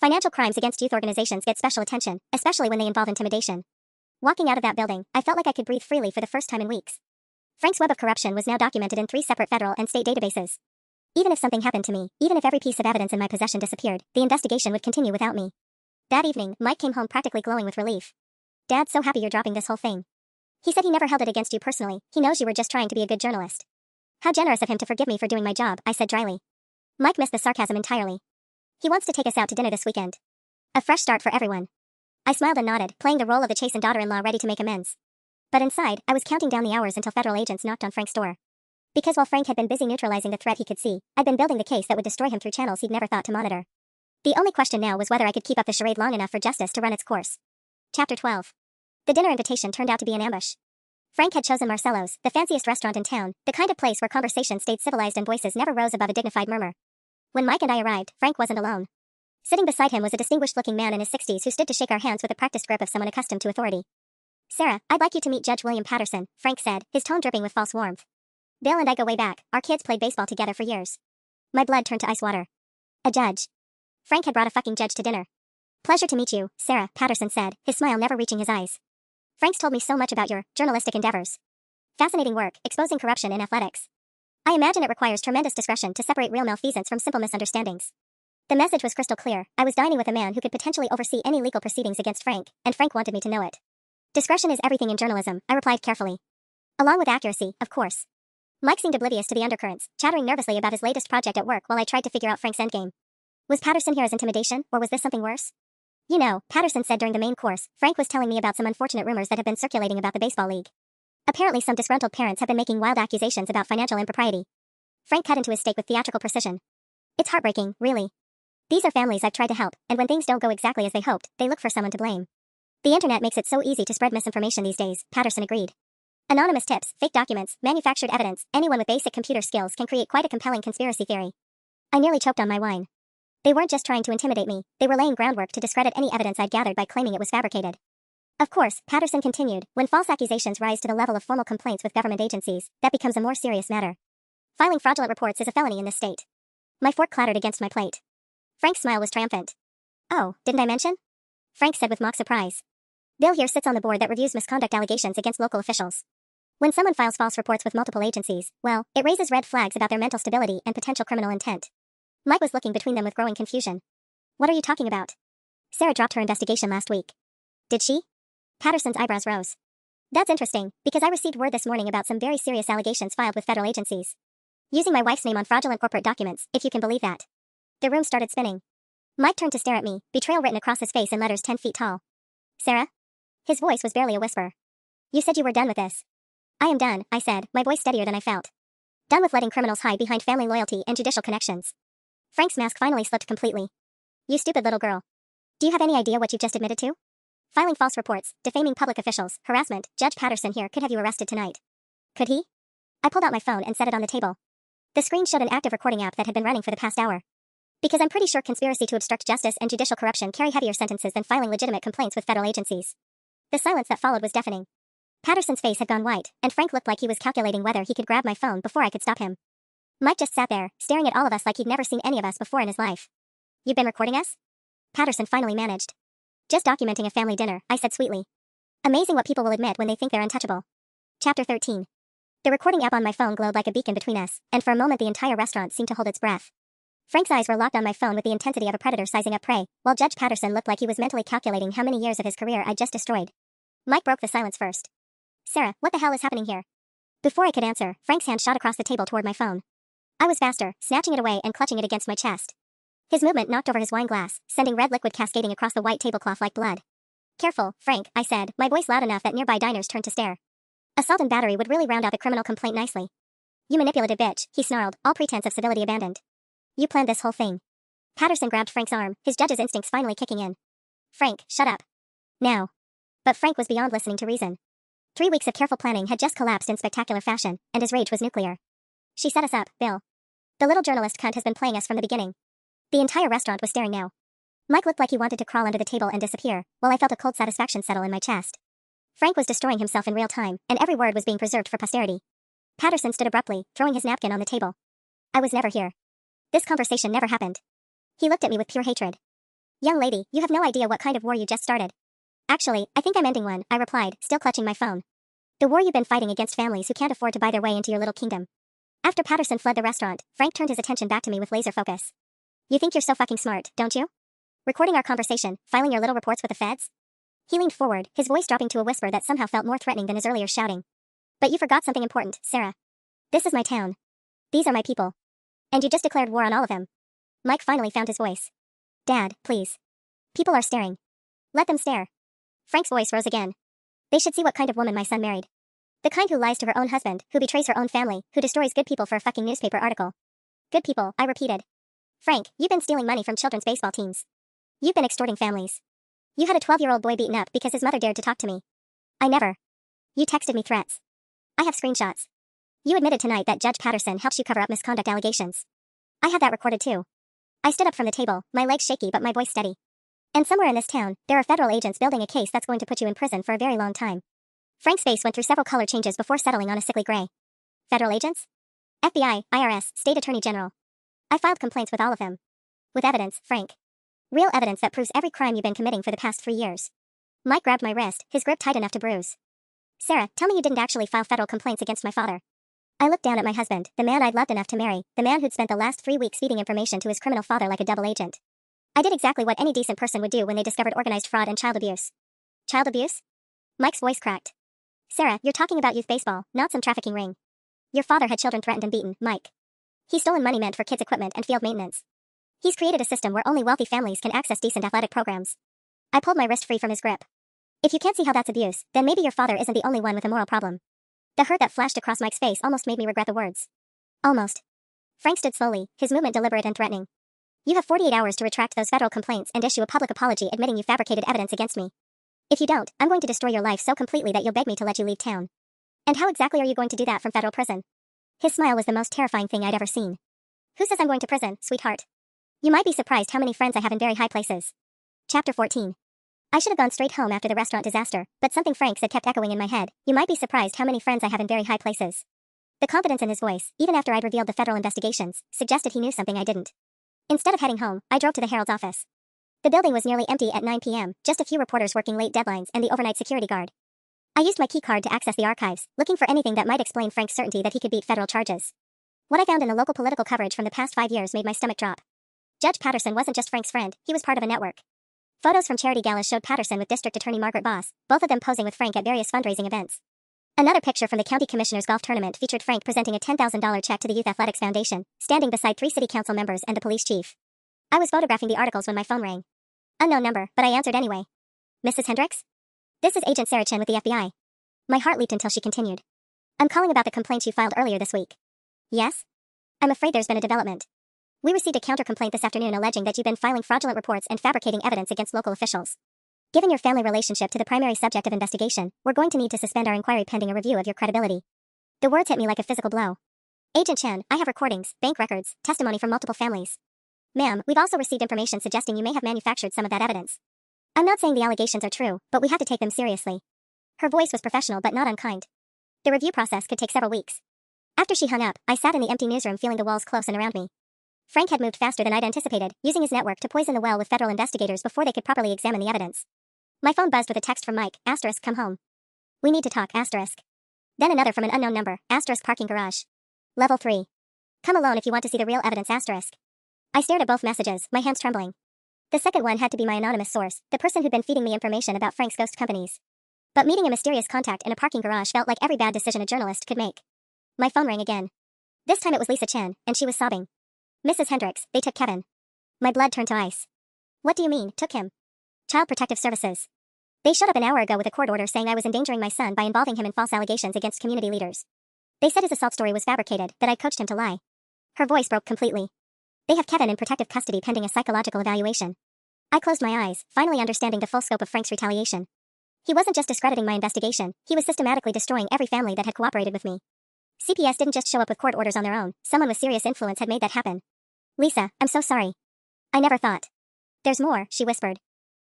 Financial crimes against youth organizations get special attention, especially when they involve intimidation. Walking out of that building, I felt like I could breathe freely for the first time in weeks. Frank's web of corruption was now documented in 3 separate federal and state databases. Even if something happened to me, even if every piece of evidence in my possession disappeared, the investigation would continue without me. That evening, Mike came home practically glowing with relief. Dad's so happy you're dropping this whole thing. He said he never held it against you personally, he knows you were just trying to be a good journalist. How generous of him to forgive me for doing my job, I said dryly. Mike missed the sarcasm entirely. He wants to take us out to dinner this weekend. A fresh start for everyone. I smiled and nodded, playing the role of the chastened daughter-in-law ready to make amends. But inside, I was counting down the hours until federal agents knocked on Frank's door. Because while Frank had been busy neutralizing the threat he could see, I'd been building the case that would destroy him through channels he'd never thought to monitor. The only question now was whether I could keep up the charade long enough for justice to run its course. Chapter 12. The dinner invitation turned out to be an ambush. Frank had chosen Marcello's, the fanciest restaurant in town, the kind of place where conversation stayed civilized and voices never rose above a dignified murmur. When Mike and I arrived, Frank wasn't alone. Sitting beside him was a distinguished-looking man in his 60s who stood to shake our hands with the practiced grip of someone accustomed to authority. Sarah, I'd like you to meet Judge William Patterson, Frank said, his tone dripping with false warmth. Bill and I go way back, our kids played baseball together for years. My blood turned to ice water. A judge. Frank had brought a fucking judge to dinner. Pleasure to meet you, Sarah, Patterson said, his smile never reaching his eyes. Frank's told me so much about your journalistic endeavors. Fascinating work, exposing corruption in athletics. I imagine it requires tremendous discretion to separate real malfeasance from simple misunderstandings. The message was crystal clear. I was dining with a man who could potentially oversee any legal proceedings against Frank, and Frank wanted me to know it. Discretion is everything in journalism, I replied carefully. Along with accuracy, of course. Mike seemed oblivious to the undercurrents, chattering nervously about his latest project at work while I tried to figure out Frank's endgame. Was Patterson here as intimidation, or was this something worse? You know, Patterson said during the main course, Frank was telling me about some unfortunate rumors that have been circulating about the baseball league. Apparently some disgruntled parents have been making wild accusations about financial impropriety. Frank cut into his steak with theatrical precision. It's heartbreaking, really. These are families I've tried to help, and when things don't go exactly as they hoped, they look for someone to blame. The internet makes it so easy to spread misinformation these days, Patterson agreed. Anonymous tips, fake documents, manufactured evidence, anyone with basic computer skills can create quite a compelling conspiracy theory. I nearly choked on my wine. They weren't just trying to intimidate me, they were laying groundwork to discredit any evidence I'd gathered by claiming it was fabricated. Of course, Patterson continued, when false accusations rise to the level of formal complaints with government agencies, that becomes a more serious matter. Filing fraudulent reports is a felony in this state. My fork clattered against my plate. Frank's smile was triumphant. Oh, didn't I mention? Frank said with mock surprise. Bill here sits on the board that reviews misconduct allegations against local officials. When someone files false reports with multiple agencies, well, it raises red flags about their mental stability and potential criminal intent. Mike was looking between them with growing confusion. What are you talking about? Sarah dropped her investigation last week. Did she? Patterson's eyebrows rose. That's interesting, because I received word this morning about some very serious allegations filed with federal agencies. Using my wife's name on fraudulent corporate documents, if you can believe that. The room started spinning. Mike turned to stare at me, betrayal written across his face in letters 10 feet tall. Sarah? His voice was barely a whisper. You said you were done with this. I am done, I said, my voice steadier than I felt. Done with letting criminals hide behind family loyalty and judicial connections. Frank's mask finally slipped completely. You stupid little girl. Do you have any idea what you've just admitted to? Filing false reports, defaming public officials, harassment. Judge Patterson here could have you arrested tonight. Could he? I pulled out my phone and set it on the table. The screen showed an active recording app that had been running for the past hour. Because I'm pretty sure conspiracy to obstruct justice and judicial corruption carry heavier sentences than filing legitimate complaints with federal agencies. The silence that followed was deafening. Patterson's face had gone white, and Frank looked like he was calculating whether he could grab my phone before I could stop him. Mike just sat there, staring at all of us like he'd never seen any of us before in his life. You've been recording us? Patterson finally managed. Just documenting a family dinner, I said sweetly. Amazing what people will admit when they think they're untouchable. Chapter 13. The recording app on my phone glowed like a beacon between us, and for a moment the entire restaurant seemed to hold its breath. Frank's eyes were locked on my phone with the intensity of a predator sizing up prey, while Judge Patterson looked like he was mentally calculating how many years of his career I'd just destroyed. Mike broke the silence first. Sarah, what the hell is happening here? Before I could answer, Frank's hand shot across the table toward my phone. I was faster, snatching it away and clutching it against my chest. His movement knocked over his wine glass, sending red liquid cascading across the white tablecloth like blood. Careful, Frank, I said, my voice loud enough that nearby diners turned to stare. Assault and battery would really round out a criminal complaint nicely. You manipulative bitch, he snarled, all pretense of civility abandoned. You planned this whole thing. Patterson grabbed Frank's arm, his judge's instincts finally kicking in. Frank, shut up. Now. But Frank was beyond listening to reason. 3 weeks of careful planning had just collapsed in spectacular fashion, and his rage was nuclear. She set us up, Bill. The little journalist cunt has been playing us from the beginning. The entire restaurant was staring now. Mike looked like he wanted to crawl under the table and disappear, while I felt a cold satisfaction settle in my chest. Frank was destroying himself in real time, and every word was being preserved for posterity. Patterson stood abruptly, throwing his napkin on the table. I was never here. This conversation never happened. He looked at me with pure hatred. Young lady, you have no idea what kind of war you just started. Actually, I think I'm ending one, I replied, still clutching my phone. The war you've been fighting against families who can't afford to buy their way into your little kingdom. After Patterson fled the restaurant, Frank turned his attention back to me with laser focus. You think you're so fucking smart, don't you? Recording our conversation, filing your little reports with the feds? He leaned forward, his voice dropping to a whisper that somehow felt more threatening than his earlier shouting. But you forgot something important, Sarah. This is my town. These are my people. And you just declared war on all of them. Mike finally found his voice. Dad, please. People are staring. Let them stare. Frank's voice rose again. They should see what kind of woman my son married. The kind who lies to her own husband, who betrays her own family, who destroys good people for a fucking newspaper article. Good people, I repeated. Frank, you've been stealing money from children's baseball teams. You've been extorting families. You had a 12-year-old boy beaten up because his mother dared to talk to me. I never. You texted me threats. I have screenshots. You admitted tonight that Judge Patterson helps you cover up misconduct allegations. I have that recorded too. I stood up from the table, my legs shaky but my voice steady. And somewhere in this town, there are federal agents building a case that's going to put you in prison for a very long time. Frank's face went through several color changes before settling on a sickly gray. Federal agents? FBI, IRS, State Attorney General. I filed complaints with all of them. With evidence, Frank. Real evidence that proves every crime you've been committing for the past 3 years. Mike grabbed my wrist, his grip tight enough to bruise. Sarah, tell me you didn't actually file federal complaints against my father. I looked down at my husband, the man I'd loved enough to marry, the man who'd spent the last 3 weeks feeding information to his criminal father like a double agent. I did exactly what any decent person would do when they discovered organized fraud and child abuse. Child abuse? Mike's voice cracked. Sarah, you're talking about youth baseball, not some trafficking ring. Your father had children threatened and beaten, Mike. He's stolen money meant for kids' equipment and field maintenance. He's created a system where only wealthy families can access decent athletic programs. I pulled my wrist free from his grip. If you can't see how that's abuse, then maybe your father isn't the only one with a moral problem. The hurt that flashed across Mike's face almost made me regret the words. Almost. Frank stood slowly, his movement deliberate and threatening. You have 48 hours to retract those federal complaints and issue a public apology admitting you fabricated evidence against me. If you don't, I'm going to destroy your life so completely that you'll beg me to let you leave town. And how exactly are you going to do that from federal prison? His smile was the most terrifying thing I'd ever seen. Who says I'm going to prison, sweetheart? You might be surprised how many friends I have in very high places. Chapter 14. I should have gone straight home after the restaurant disaster, but something Frank said kept echoing in my head. You might be surprised how many friends I have in very high places. The confidence in his voice, even after I'd revealed the federal investigations, suggested he knew something I didn't. Instead of heading home, I drove to the Herald's office. The building was nearly empty at 9 p.m., just a few reporters working late deadlines and the overnight security guard. I used my key card to access the archives, looking for anything that might explain Frank's certainty that he could beat federal charges. What I found in the local political coverage from the past 5 years made my stomach drop. Judge Patterson wasn't just Frank's friend, he was part of a network. Photos from charity galas showed Patterson with District Attorney Margaret Boss, both of them posing with Frank at various fundraising events. Another picture from the County Commissioners Golf Tournament featured Frank presenting a $10,000 check to the Youth Athletics Foundation, standing beside 3 city council members and the police chief. I was photographing the articles when my phone rang. Unknown number, but I answered anyway. Mrs. Hendricks? This is Agent Sarah Chen with the FBI. My heart leaped until she continued. I'm calling about the complaint you filed earlier this week. Yes? I'm afraid there's been a development. We received a counter-complaint this afternoon alleging that you've been filing fraudulent reports and fabricating evidence against local officials. Given your family relationship to the primary subject of investigation, we're going to need to suspend our inquiry pending a review of your credibility. The words hit me like a physical blow. Agent Chen, I have recordings, bank records, testimony from multiple families. Ma'am, we've also received information suggesting you may have manufactured some of that evidence. I'm not saying the allegations are true, but we have to take them seriously. Her voice was professional but not unkind. The review process could take several weeks. After she hung up, I sat in the empty newsroom feeling the walls close in around me. Frank had moved faster than I'd anticipated, using his network to poison the well with federal investigators before they could properly examine the evidence. My phone buzzed with a text from Mike, *, come home. We need to talk, *. Then another from an unknown number, *, parking garage. Level 3. Come alone if you want to see the real evidence, *. I stared at both messages, my hands trembling. The second one had to be my anonymous source, the person who'd been feeding me information about Frank's ghost companies. But meeting a mysterious contact in a parking garage felt like every bad decision a journalist could make. My phone rang again. This time it was Lisa Chen, and she was sobbing. Mrs. Hendricks, they took Kevin. My blood turned to ice. What do you mean, took him? Child Protective Services. They showed up an hour ago with a court order saying I was endangering my son by involving him in false allegations against community leaders. They said his assault story was fabricated, that I coached him to lie. Her voice broke completely. They have Kevin in protective custody pending a psychological evaluation. I closed my eyes, finally understanding the full scope of Frank's retaliation. He wasn't just discrediting my investigation, he was systematically destroying every family that had cooperated with me. CPS didn't just show up with court orders on their own, someone with serious influence had made that happen. Lisa, I'm so sorry. I never thought. There's more, she whispered.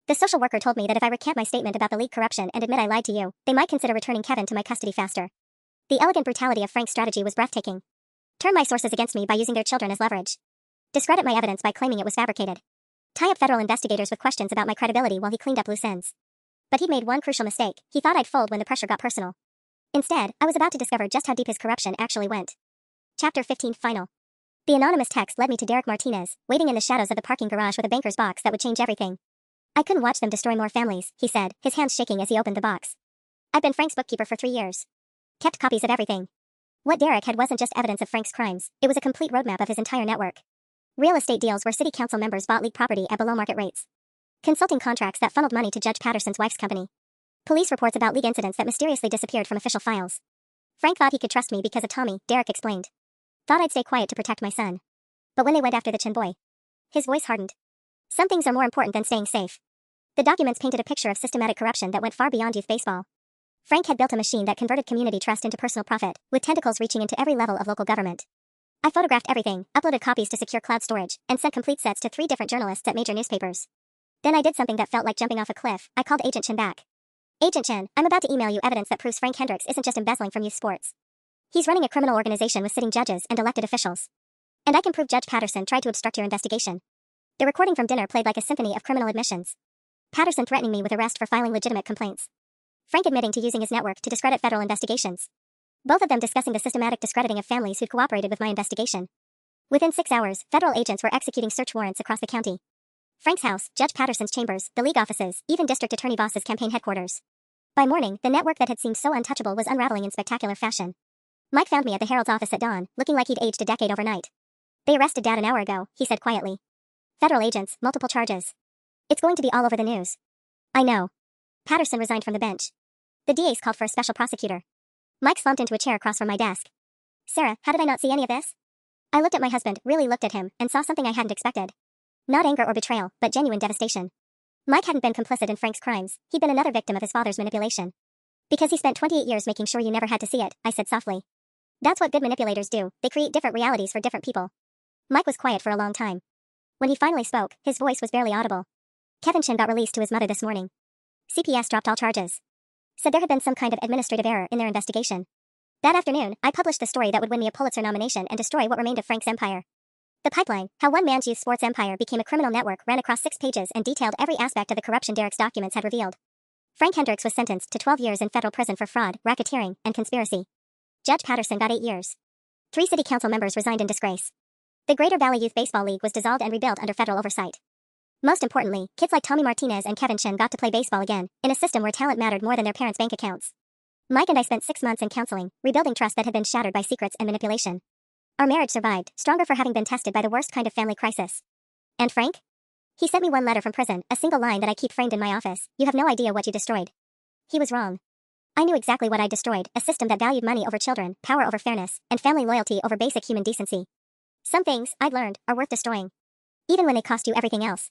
The social worker told me that if I recant my statement about the league corruption and admit I lied to you, they might consider returning Kevin to my custody faster. The elegant brutality of Frank's strategy was breathtaking. Turn my sources against me by using their children as leverage. Discredit my evidence by claiming it was fabricated. Tie up federal investigators with questions about my credibility while he cleaned up loose ends. But he'd made one crucial mistake. He thought I'd fold when the pressure got personal. Instead, I was about to discover just how deep his corruption actually went. Chapter 15 Final. The anonymous text led me to Derek Martinez, waiting in the shadows of the parking garage with a banker's box that would change everything. I couldn't watch them destroy more families, he said, his hands shaking as he opened the box. I'd been Frank's bookkeeper for 3 years. Kept copies of everything. What Derek had wasn't just evidence of Frank's crimes, it was a complete roadmap of his entire network. Real estate deals where city council members bought league property at below market rates. Consulting contracts that funneled money to Judge Patterson's wife's company. Police reports about league incidents that mysteriously disappeared from official files. Frank thought he could trust me because of Tommy, Derek explained. Thought I'd stay quiet to protect my son. But when they went after the Chin boy, his voice hardened. Some things are more important than staying safe. The documents painted a picture of systematic corruption that went far beyond youth baseball. Frank had built a machine that converted community trust into personal profit, with tentacles reaching into every level of local government. I photographed everything, uploaded copies to secure cloud storage, and sent complete sets to 3 different journalists at major newspapers. Then I did something that felt like jumping off a cliff. I called Agent Chen back. Agent Chen, I'm about to email you evidence that proves Frank Hendricks isn't just embezzling from youth sports. He's running a criminal organization with sitting judges and elected officials. And I can prove Judge Patterson tried to obstruct your investigation. The recording from dinner played like a symphony of criminal admissions. Patterson threatening me with arrest for filing legitimate complaints. Frank admitting to using his network to discredit federal investigations. Both of them discussing the systematic discrediting of families who'd cooperated with my investigation. Within 6 hours, federal agents were executing search warrants across the county. Frank's house, Judge Patterson's chambers, the league offices, even District Attorney Voss's campaign headquarters. By morning, the network that had seemed so untouchable was unraveling in spectacular fashion. Mike found me at the Herald's office at dawn, looking like he'd aged a decade overnight. They arrested Dad an hour ago, he said quietly. Federal agents, multiple charges. It's going to be all over the news. I know. Patterson resigned from the bench. The DA's called for a special prosecutor. Mike slumped into a chair across from my desk. Sarah, how did I not see any of this? I looked at my husband, really looked at him, and saw something I hadn't expected. Not anger or betrayal, but genuine devastation. Mike hadn't been complicit in Frank's crimes, he'd been another victim of his father's manipulation. Because he spent 28 years making sure you never had to see it, I said softly. That's what good manipulators do, they create different realities for different people. Mike was quiet for a long time. When he finally spoke, his voice was barely audible. Kevin Chin got released to his mother this morning. CPS dropped all charges. Said there had been some kind of administrative error in their investigation. That afternoon, I published the story that would win me a Pulitzer nomination and destroy what remained of Frank's empire. The pipeline, how one man's youth sports empire became a criminal network, ran across 6 pages and detailed every aspect of the corruption Derek's documents had revealed. Frank Hendricks was sentenced to 12 years in federal prison for fraud, racketeering, and conspiracy. Judge Patterson got 8 years. 3 city council members resigned in disgrace. The Greater Valley Youth Baseball League was dissolved and rebuilt under federal oversight. Most importantly, kids like Tommy Martinez and Kevin Shin got to play baseball again, in a system where talent mattered more than their parents' bank accounts. Mike and I spent 6 months in counseling, rebuilding trust that had been shattered by secrets and manipulation. Our marriage survived, stronger for having been tested by the worst kind of family crisis. And Frank? He sent me one letter from prison, a single line that I keep framed in my office: "You have no idea what you destroyed." He was wrong. I knew exactly what I destroyed: a system that valued money over children, power over fairness, and family loyalty over basic human decency. Some things, I'd learned, are worth destroying, even when they cost you everything else.